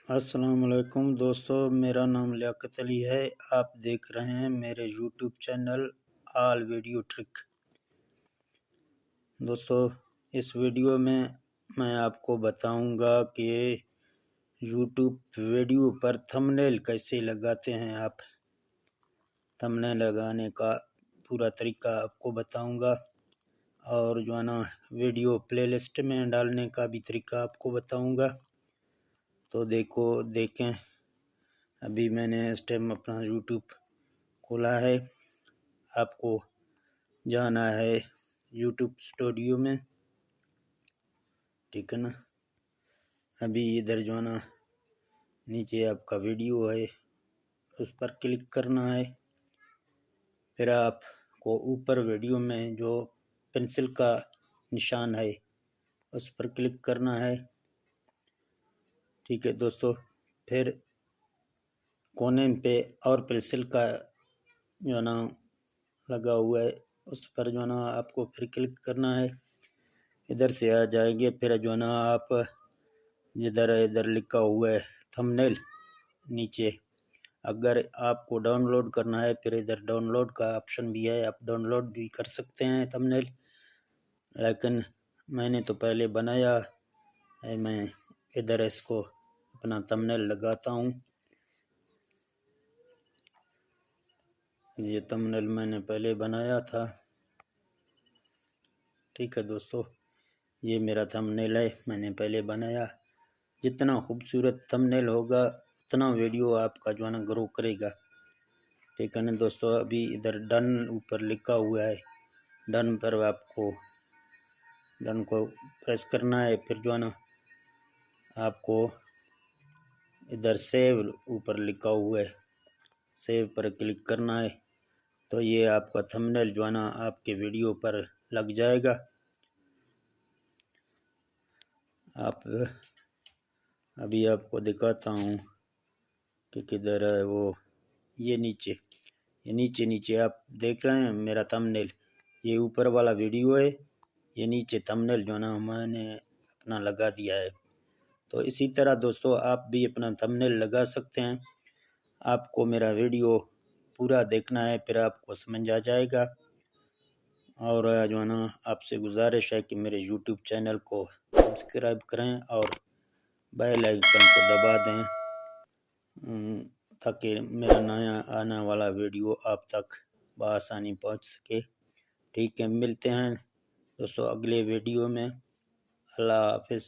السلام علیکم دوستو، میرا نام لیاقت علی ہے۔ آپ دیکھ رہے ہیں میرے YouTube channel all video trick. دوستو، اس ویڈیو میں آپ کو بتاؤں گا کہ یوٹیوب ویڈیو پر تھمبنیل کیسے لگاتے ہیں۔ آپ تھمبنیل لگانے کا پورا طریقہ آپ کو بتاؤں گا، اور جو ہے نا ویڈیو پلے لسٹ میں ڈالنے کا بھی طریقہ آپ کو بتاؤں گا۔ تو دیکھیں، ابھی میں نے اس ٹائم اپنا یوٹیوب کھولا ہے۔ آپ کو جانا ہے یوٹیوب اسٹوڈیو میں، ٹھیک ہے نا۔ ابھی ادھر جو ہے نا نیچے آپ کا ویڈیو ہے، اس پر کلک کرنا ہے۔ پھر آپ کو اوپر ویڈیو میں جو پینسل کا نشان ہے اس پر کلک کرنا ہے، ٹھیک ہے دوستو۔ پھر کونے پہ اور پینسل کا جو ہے نا لگا ہوا ہے، اس پر جو ہے نا آپ کو پھر کلک کرنا ہے۔ ادھر سے آ جائیں گے، پھر جو ہے نا آپ ادھر لکھا ہوا ہے تھمبنیل نیچے، اگر آپ کو ڈاؤن لوڈ کرنا ہے پھر ادھر ڈاؤن لوڈ کا آپشن بھی ہے، آپ ڈاؤن لوڈ بھی کر سکتے ہیں تھمبنیل۔ لیکن میں نے تو پہلے بنایا ہے، میں ادھر اس کو اپنا تھمبنیل لگاتا ہوں۔ یہ تھمبنیل میں نے پہلے بنایا تھا، ٹھیک ہے دوستو۔ یہ میرا تھمبنیل ہے، میں نے پہلے بنایا۔ جتنا خوبصورت تھمبنیل ہوگا اتنا ویڈیو آپ کا جو ہے نا گرو کرے گا، ٹھیک ہے نا دوستو۔ ابھی ادھر ڈن اوپر لکھا ہوا ہے، ڈن پر آپ کو ڈن کو پریس کرنا ہے۔ پھر جو ہے نا آپ کو ادھر سیو اوپر لکھا ہوا ہے، سیو پر کلک کرنا ہے، تو یہ آپ کا تھمبنیل جو ہے نا آپ کے ویڈیو پر لگ جائے گا۔ ابھی آپ کو دکھاتا ہوں کہ کدھر ہے وہ، یہ نیچے آپ دیکھ رہے ہیں میرا تھمبنیل، یہ اوپر والا ویڈیو ہے، یہ نیچے تھمبنیل جو ہے نا میں نے اپنا لگا دیا ہے۔ تو اسی طرح دوستو آپ بھی اپنا تھمبنیل لگا سکتے ہیں۔ آپ کو میرا ویڈیو پورا دیکھنا ہے، پھر آپ کو سمجھ آ جائے گا۔ اور جو ہے نا آپ سے گزارش ہے کہ میرے یوٹیوب چینل کو سبسکرائب کریں اور بیل آئیکن کو دبا دیں، تاکہ میرا نیا آنے والا ویڈیو آپ تک بآسانی پہنچ سکے، ٹھیک ہے۔ ملتے ہیں دوستو اگلے ویڈیو میں، اللہ حافظ۔